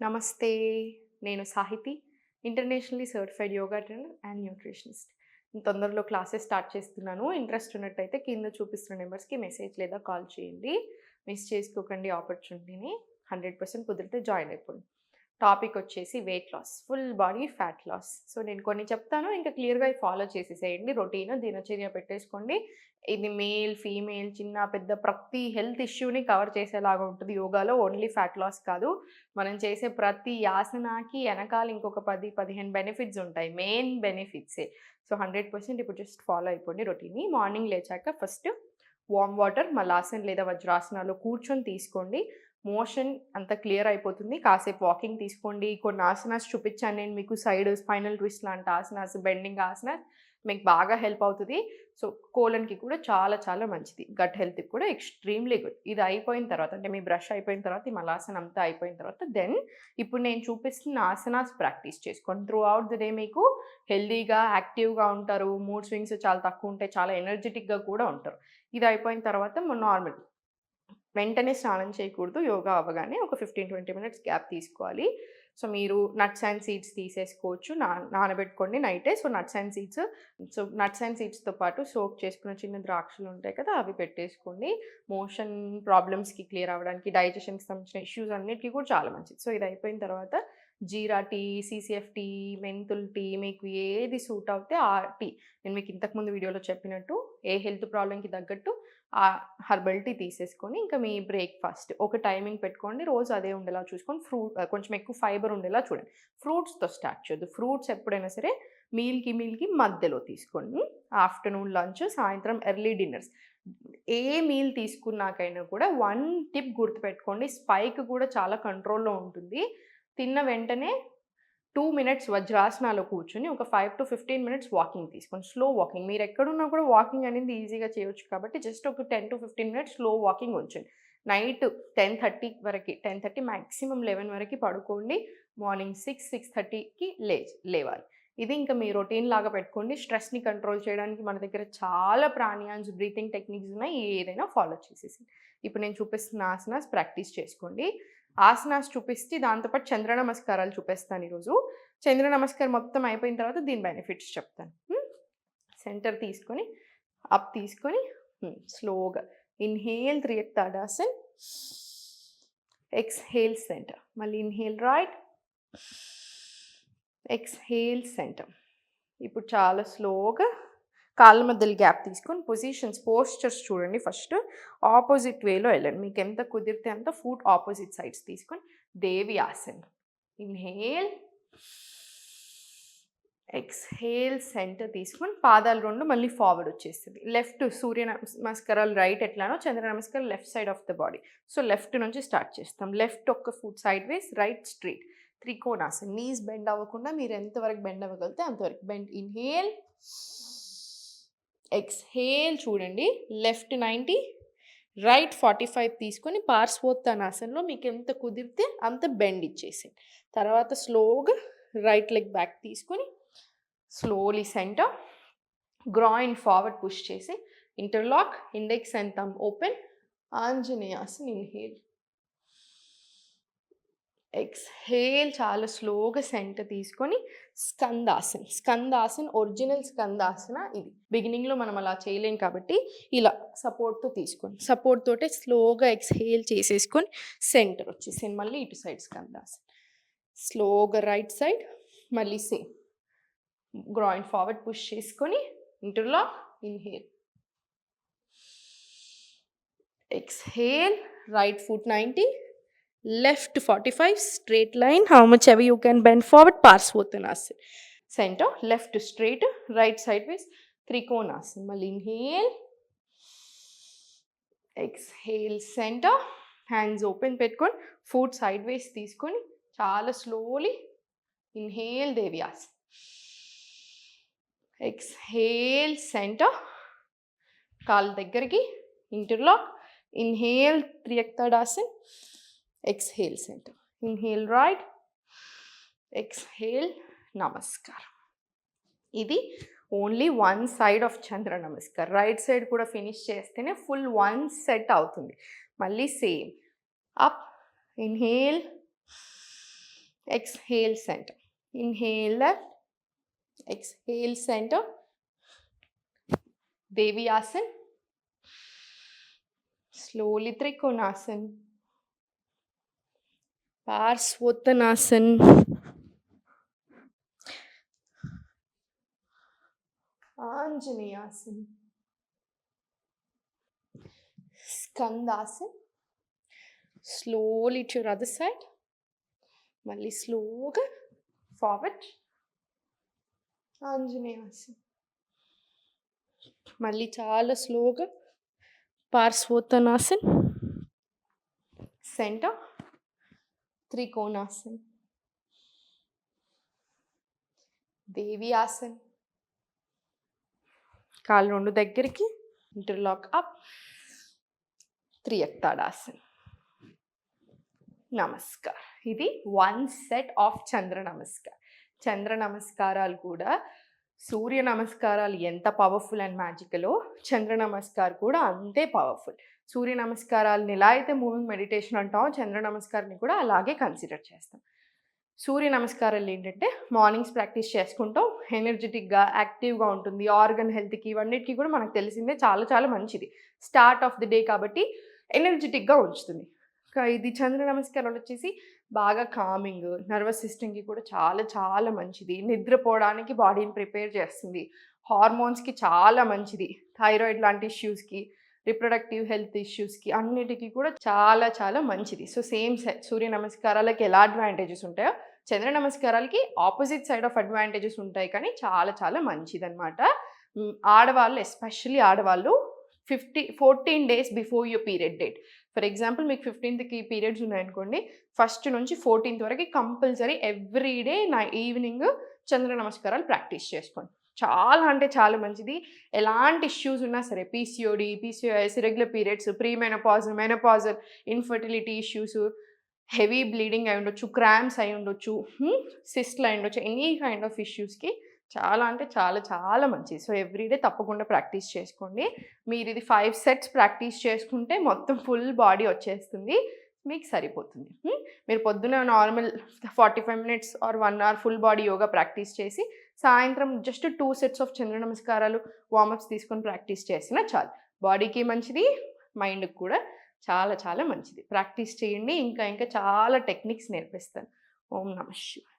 నమస్తే. నేను Sahiti. Internationally certified yoga trainer and nutritionist. తొందరలో క్లాసెస్ స్టార్ట్ చేస్తున్నాను. ఇంట్రెస్ట్ ఉన్నట్టయితే కింద చూపిస్తున్న నెంబర్స్‌కి మెసేజ్ లేదా కాల్ చేయండి. మిస్ చేసుకోకండి ఆపర్చునిటీని. 100% కుదిరితే జాయిన్ అయిపోండి. టాపిక్ వచ్చేసి weight loss, full body fat loss. So నేను కొన్ని చెప్తాను, ఇంకా క్లియర్‌గా అవి ఫాలో చేసేసేయండి. రొటీన్ దినచర్య పెట్టేసుకోండి. ఇది మేల్, ఫీమేల్, చిన్న, పెద్ద ప్రతి హెల్త్ ఇష్యూని కవర్ చేసేలాగా ఉంటుంది యోగాలో. ఓన్లీ ఫ్యాట్ లాస్ కాదు, మనం చేసే ప్రతి ఆసనాకి వెనకాల ఇంకొక 10, 15 బెనిఫిట్స్ ఉంటాయి. మెయిన్ బెనిఫిట్సే. సో 100% ఇప్పుడు జస్ట్ ఫాలో అయిపోండి రొటీన్‌ని. మార్నింగ్ లేచాక ఫస్ట్ వార్మ్ వాటర్ మలాసన్ లేదా వజ్రాసనాలో కూర్చొని తీసుకోండి. మోషన్ అంతా క్లియర్ అయిపోతుంది. కాసేపు వాకింగ్ తీసుకోండి. కొన్ని ఆసనాస్ చూపించాను నేను మీకు, సైడ్ స్పైనల్ ట్విస్ట్ లాంటి ఆసనాస్, బెండింగ్ ఆసనాస్ మీకు బాగా హెల్ప్ అవుతుంది. సో కోలన్‌కి కూడా చాలా చాలా మంచిది. గట్ హెల్త్‌కి కూడా ఎక్స్‌ట్రీమ్‌లీ గుడ్. ఇది అయిపోయిన తర్వాత, అంటే మీ బ్రష్ అయిపోయిన తర్వాత, ఈ మలాసన్ అంతా అయిపోయిన తర్వాత దెన్ ఇప్పుడు నేను చూపిస్తున్న ఆసనాస్ ప్రాక్టీస్ చేసుకోండి. త్రూ ఔట్ ది డే మీకు హెల్తీగా, యాక్టివ్‌గా ఉంటారు. మూడ్ స్వింగ్స్ చాలా తక్కువ ఉంటాయి. చాలా ఎనర్జిటిక్‌గా కూడా ఉంటారు. ఇది అయిపోయిన తర్వాత నార్మల్ వెంటనే స్నానం చేయకూడదు. యోగా అవ్వగానే ఒక 15-20 మినిట్స్ గ్యాప్ తీసుకోవాలి. సో మీరు నట్స్ అండ్ సీడ్స్ తీసేసుకోవచ్చు. నానబెట్టుకోండి నైటే. సో నట్స్ అండ్ సీడ్స్‌తో పాటు సోక్ చేసుకున్న చిన్న ద్రాక్షలు ఉంటాయి కదా, అవి పెట్టేసుకోండి. మోషన్ ప్రాబ్లమ్స్‌కి క్లియర్ అవ్వడానికి, డైజెషన్‌కి సంబంధించిన ఇష్యూస్ అన్నిటికి కూడా చాలా మంచిది. సో ఇది అయిపోయిన తర్వాత జీరా టీ, సీసీఎఫ్ టీ, మెంతుల్ టీ, మీకు ఏది సూట్ అవుతే ఆ టీ. నేను మీకు ఇంతకుముందు వీడియోలో చెప్పినట్టు ఏ హెల్త్ ప్రాబ్లమ్‌కి తగ్గట్టు ఆ హెర్బల్ టీ తీసేసుకొని, ఇంకా మీ బ్రేక్‌ఫాస్ట్ ఒక టైమింగ్ పెట్టుకోండి. రోజు అదే ఉండేలా చూసుకొని, కొంచెం ఎక్కువ ఫైబర్ ఉండేలా చూడండి. ఫ్రూట్స్‌తో స్టార్ట్ చేయొద్దు. ఫ్రూట్స్ ఎప్పుడైనా సరే మీల్‌కి మధ్యలో తీసుకోండి. ఆఫ్టర్‌నూన్ లంచ్, సాయంత్రం ఎర్లీ డిన్నర్స్. ఏ మీల్ తీసుకున్నాకైనా కూడా వన్ టిప్ గుర్తుపెట్టుకోండి. స్పైక్ కూడా చాలా కంట్రోల్‌లో ఉంటుంది. తిన్న వెంటనే 2 మినిట్స్ వజ్రాసనాలో కూర్చొని ఒక 5-15 మినిట్స్ వాకింగ్ తీసుకోండి. Slow walking. మీరెక్కడున్నా కూడా వాకింగ్ అనేది ఈజీగా చేయొచ్చు కాబట్టి జస్ట్ ఒక 10-15 మినిట్స్ స్లో వాకింగ్ ఉంచండి. నైట్ 10:30 వరకి, 10:30 మాక్సిమం 11 వరకి పడుకోండి. మార్నింగ్ 6-6:30కి లేవాలి. ఇది ఇంకా మీ రొటీన్ లాగా పెట్టుకోండి. స్ట్రెస్‌ని కంట్రోల్ చేయడానికి మన దగ్గర చాలా ప్రాణాయామ్స్, బ్రీతింగ్ టెక్నిక్స్ ఉన్నాయి. ఏదైనా ఫాలో చేసేసేయండి. ఇప్పుడు నేను చూపిస్తున్న ఆసనాస్ ప్రాక్టీస్ చేసుకోండి. ఆసనాస్ చూపిస్తే దాంతో పాటు చంద్ర నమస్కారాలు చూపిస్తాను ఈరోజు. చంద్ర నమస్కారం మొత్తం అయిపోయిన తర్వాత దీని బెనిఫిట్స్ చెప్తాను. సెంటర్ తీసుకొని, అప్ తీసుకొని, స్లోగా ఇన్‌హేల్ త్రియక్ తాడాసన్, ఎక్స్‌హేల్ సెంటర్. మళ్ళీ ఇన్‌హేల్ రైట్, ఎక్స్‌హేల్ సెంటర్. ఇప్పుడు చాలా స్లోగా కాళ్ళ మధ్యలో గ్యాప్ తీసుకొని పోస్చర్స్ చూడండి. ఫస్ట్ ఆపోజిట్ వేలో వెళ్ళండి. మీకు ఎంత కుదిరితే అంత ఫుట్ ఆపోజిట్ సైడ్స్ తీసుకొని దేవి ఆసన్. ఇన్హేల్, ఎక్స్‌హేల్ సెంటర్ తీసుకొని పాదాలు రెండు మళ్ళీ ఫార్వర్డ్ వచ్చేస్తుంది. లెఫ్ట్ సూర్య నమస్కారాలు రైట్ ఎట్లానో, చంద్ర నమస్కారం left side of the body. So left నుంచి స్టార్ట్ చేస్తాం. లెఫ్ట్ ఒక్క ఫుట్ సైడ్ వేస్, రైట్ స్ట్రైట్. త్రికోణాసన్. నీస్ బెండ్ అవ్వకుండా మీరు ఎంతవరకు బెండ్ అవ్వగలిగితే అంతవరకు బెండ్. ఇన్హేల్, ఎక్స్‌హేల్ చూడండి. లెఫ్ట్ 90, రైట్ 45 తీసుకొని పార్శ్వోత్తానాసనలో మీకు ఎంత కుదిరితే అంత బెండ్ ఇచ్చేసేయండి. తర్వాత స్లోగా రైట్ లెగ్ బ్యాక్ తీసుకొని slowly center, groin forward push చేసి interlock, index and thumb open, ఆంజనేయాసన్. ఇన్హేల్, ఎక్స్‌హేల్ చాలా స్లోగా సెంటర్ తీసుకొని స్కందాసన్ ఒరిజినల్ స్కందాసన ఇది. బిగినింగ్లో మనం అలా చేయలేం కాబట్టి ఇలా సపోర్ట్తో తీసుకోండి. సపోర్ట్ తోటే స్లోగా ఎక్స్‌హేల్ చేసేసుకొని సెంటర్ వచ్చేసేయండి. మళ్ళీ ఇటు సైడ్ స్కందాసన్. స్లోగా రైట్ సైడ్ మళ్ళీ సేమ్ గ్రాయిన్ ఫార్వర్డ్ పుష్ చేసుకొని interlock, inhale, exhale, right foot 90, left 45, straight line, how much ever you can bend forward, Parsvottanasana. Center, left straight, right sideways, Trikonasana. Mal inhale, exhale, center, hands open పెట్టుకొని foot sideways తీసుకొని చాలా slowly inhale Devyasana. Exhale, center, కాళ్ళ దగ్గరికి interlock, inhale Triyaktadasana. Exhale center. Inhale right. Exhale namaskar. ఇది only one side of Chandra namaskar. Right side కూడా finish చేస్తేనే full one set అవుతుంది. మళ్ళీ same up, inhale, exhale center, inhale left, exhale center, Devi Asana, slowly Trikonasana, Parsvottanasana, Anjaneyasana, Skandasana, slowly to your other side, Malli slowga forward, Anjaneyasana, Malli chala slowga, Parsvottanasana, center, Trikonasana, Devi Asana, కాళ్ళు రెండు దగ్గరికి, interlock up, త్రియక్తాడాసన్. Namaskar. ఇది 1 set of చంద్ర నమస్కార్. చంద్ర నమస్కారాలు కూడా సూర్య నమస్కారాలు ఎంత powerful and మ్యాజికలో చంద్ర నమస్కార్ కూడా అంతే పవర్ఫుల్. సూర్య నమస్కారాలను ఎలా అయితే మూవింగ్ మెడిటేషన్ అంటామో చంద్ర నమస్కారాన్ని కూడా అలాగే కన్సిడర్ చేస్తాం. సూర్య నమస్కారాలు ఏంటంటే మార్నింగ్స్ ప్రాక్టీస్ చేసుకుంటాం, ఎనర్జెటిక్గా యాక్టివ్గా ఉంటుంది, ఆర్గన్ హెల్త్కి ఇవన్నిటికీ కూడా మనకు తెలిసిందే చాలా చాలా మంచిది. స్టార్ట్ ఆఫ్ ది డే కాబట్టి ఎనర్జెటిక్గా ఉంచుతుంది. ఇది చంద్ర నమస్కారాలు వచ్చేసి బాగా కామింగ్, నర్వస్ సిస్టమ్కి కూడా చాలా చాలా మంచిది, నిద్రపోవడానికి బాడీని ప్రిపేర్ చేస్తుంది, హార్మోన్స్కి చాలా మంచిది, థైరాయిడ్ లాంటి ఇష్యూస్కి, రిప్రొడక్టివ్ హెల్త్ ఇష్యూస్కి అన్నిటికీ కూడా చాలా చాలా మంచిది. సో సేమ్ సూర్య నమస్కారాలకి ఎలా అడ్వాంటేజెస్ ఉంటాయో చంద్ర నమస్కారాలకి ఆపోజిట్ సైడ్ ఆఫ్ అడ్వాంటేజెస్ ఉంటాయి, కానీ చాలా చాలా మంచిదన్నమాట. ఆడవాళ్ళు, ఎస్పెషల్లీ ఆడవాళ్ళు 14 days before your period date, for example మీకు 15th పీరియడ్స్ ఉన్నాయనుకోండి, 1st నుంచి 14th వరకు కంపల్సరీ ఎవ్రీడే ఈవినింగ్ చంద్ర నమస్కారాలు ప్రాక్టీస్ చేసుకోండి. చాలా అంటే చాలా మంచిది. ఎలాంటి ఇష్యూస్ ఉన్నా సరే, PCOD, PCOS, irregular periods, premenopausal, menopausal, infertility issues, heavy bleeding అయి ఉండొచ్చు, క్రాంప్స్ అయి ఉండొచ్చు, సిస్ట్లు అయి ఉండొచ్చు, ఎనీ కైండ్ ఆఫ్ ఇష్యూస్కి చాలా అంటే చాలా చాలా మంచిది. సో ఎవ్రీడే తప్పకుండా ప్రాక్టీస్ చేసుకోండి. మీరు ఇది 5 sets ప్రాక్టీస్ చేసుకుంటే మొత్తం ఫుల్ బాడీ వచ్చేస్తుంది, మీకు సరిపోతుంది. మీరు పొద్దున normal 45 minutes or 1 hour full body yoga practice చేసి సాయంత్రం జస్ట్ 2 sets ఆఫ్ చంద్ర నమస్కారాలు వార్మప్స్ తీసుకొని ప్రాక్టీస్ చేసినా చాలు. బాడీకి మంచిది, మైండ్కి కూడా చాలా చాలా మంచిది. ప్రాక్టీస్ చేయండి. ఇంకా ఇంకా చాలా టెక్నిక్స్ నేర్పిస్తాను. ఓం నమః శివాయ.